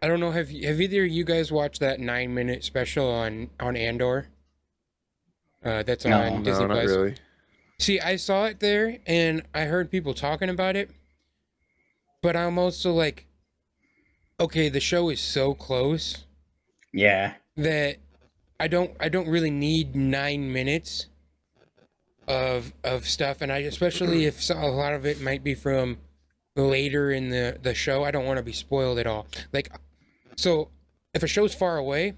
I don't know. Have either of you guys watched that 9 minute special on Andor? That's on No. Disney No, not Plus. really. See, I saw it there, and I heard people talking about it, but I'm also like, okay, the show is so close Yeah. that I don't really need 9 minutes of stuff, and I especially if a lot of it might be from later in the show. I don't want to be spoiled at all. Like, so if a show's far away,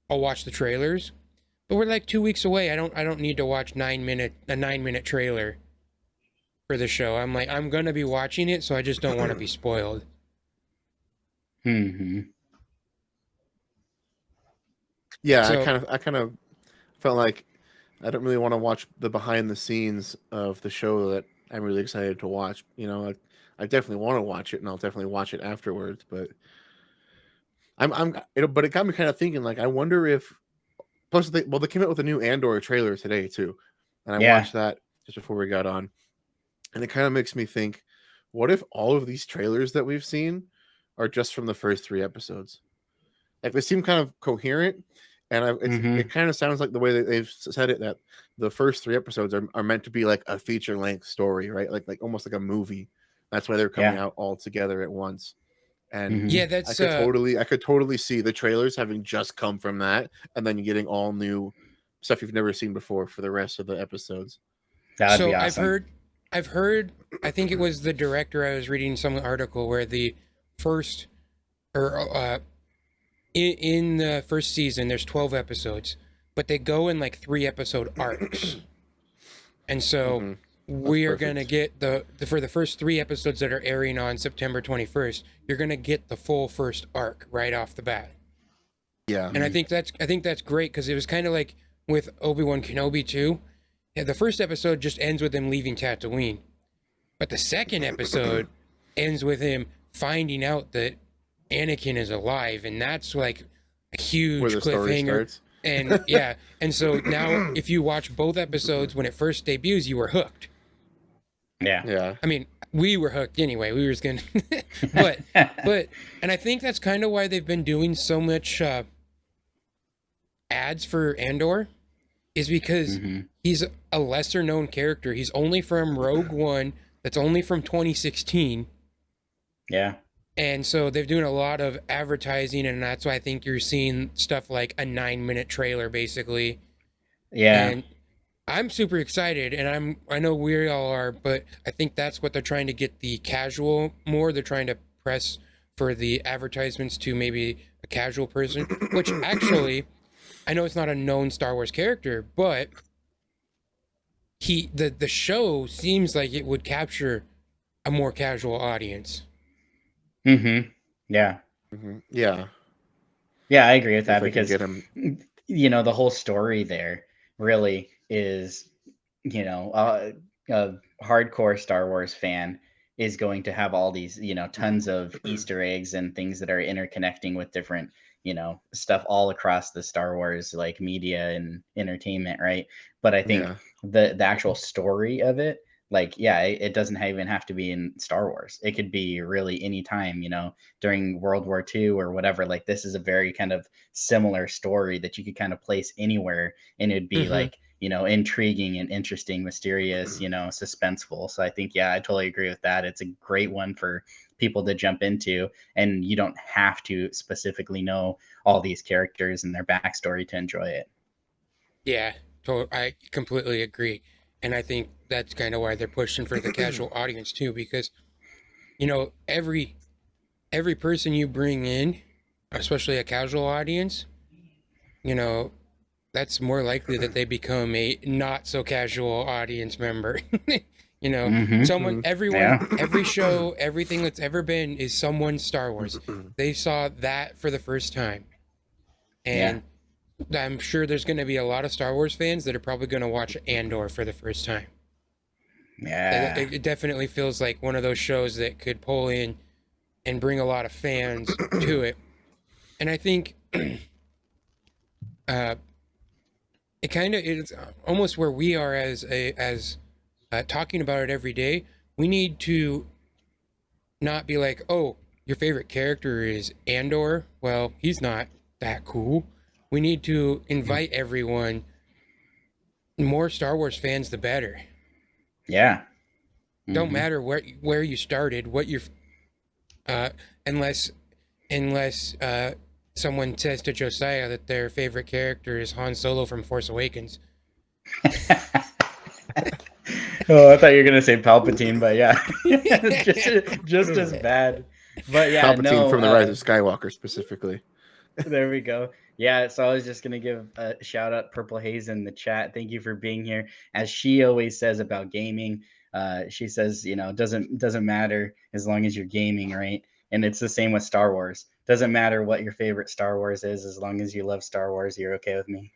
I'll watch the trailers. But we're like 2 weeks away. I don't need to watch 9 minute trailer for the show. I'm like I'm gonna be watching it, so I just don't want to be spoiled. Hmm. Yeah, So I kind of felt like I don't really want to watch the behind the scenes of the show that I'm really excited to watch. I definitely want to watch it, and I'll definitely watch it afterwards. But but it got me kind of thinking. Like, I wonder if plus they came out with a new Andor trailer today too, and I Yeah. watched that just before we got on, and it kind of makes me think, what if all of these trailers that we've seen are just from the first three episodes? Like, they seem kind of coherent, and it Hmm. kind of sounds like the way that they've said it, that the first three episodes are meant to be like a feature length story, right? Like almost like a movie. That's why they're coming Yeah. out all together at once. And yeah, Hmm. that's I could totally see the trailers having just come from that, and then getting all new stuff you've never seen before for the rest of the episodes. That would be so I've awesome. heard I've heard I think it was the director. I was reading some article where the first or in the first season there's 12 episodes, but they go in like 3 episode arcs. And so Hmm. That's we are going to perfect. get the for the first 3 episodes that are airing on September 21st, you're going to get the full first arc right off the bat. Yeah. And Mhm. I think that's great because it was kind of like with Obi-Wan Kenobi too. Yeah, the first episode just ends with him leaving Tatooine, but the second episode ends with him finding out that Anakin is alive, and that's like a Where huge the story cliffhanger. starts. And yeah, and so now if you watch both episodes when it first debuts, you were hooked. Yeah. Yeah. I mean, we were hooked anyway. We were just gonna, but but, and I think that's kind of why they've been doing so much ads for Andor, is because Hmm. he's a lesser known character. He's only from Rogue One. That's only from 2016. Yeah. And so they're doing a lot of advertising, and that's why I think you're seeing stuff like a 9 minute trailer, basically. Yeah. And I'm super excited, and I know we all are, but I think that's what they're trying to get the casual more. They're trying to press for the advertisements to maybe a casual person, which actually I know it's not a known Star Wars character, but the show seems like it would capture a more casual audience. Hmm. Yeah. Yeah. Yeah, I agree with If that they can because get him. the whole story there really is, a hardcore Star Wars fan is going to have all these, tons of Easter eggs and things that are interconnecting with different, stuff all across the Star Wars like media and entertainment, right? But I think Yeah. the actual story of it, like, yeah, it doesn't even have to be in Star Wars. It could be really any time, during World War II or whatever. Like, this is a very kind of similar story that you could kind of place anywhere, and it'd be Mm-hmm. like, intriguing and interesting, mysterious, suspenseful. So I think, yeah, I totally agree with that. It's a great one for people to jump into, and you don't have to specifically know all these characters and their backstory to enjoy it. Yeah, I completely agree. And I think that's kind of why they're pushing for the casual audience too, because every person you bring in, especially a casual audience, you know, that's more likely that they become a not so casual audience member. you know, Hmm. Mhm. every Yeah. show, everything that's ever been is someone's Star Wars. They saw that for the first time. Yeah. And I'm sure there's going to be a lot of Star Wars fans that are probably going to watch Andor for the first time. Yeah. It definitely feels like one of those shows that could pull in and bring a lot of fans to it. And I think uh, it kind of is almost where we are as talking about it every day. We need to not be like, oh, your favorite character is Andor. Well, he's not that cool. We need to invite everyone. More Star Wars fans, the better. Yeah. Don't Mhm. matter where you started, what your uh, unless someone says to Josiah that their favorite character is Han Solo from Force Awakens. Oh, I thought you were gonna say Palpatine, but yeah, just as bad. But yeah, Palpatine no. from the Rise of Skywalker specifically. There we go. Yeah, so I was just gonna give a shout out Purple Haze in the chat. Thank you for being here. As she always says about gaming, she says, doesn't matter as long as you're gaming, right? And it's the same with Star Wars. Doesn't matter what your favorite Star Wars is, as long as you love Star Wars, you're okay with me.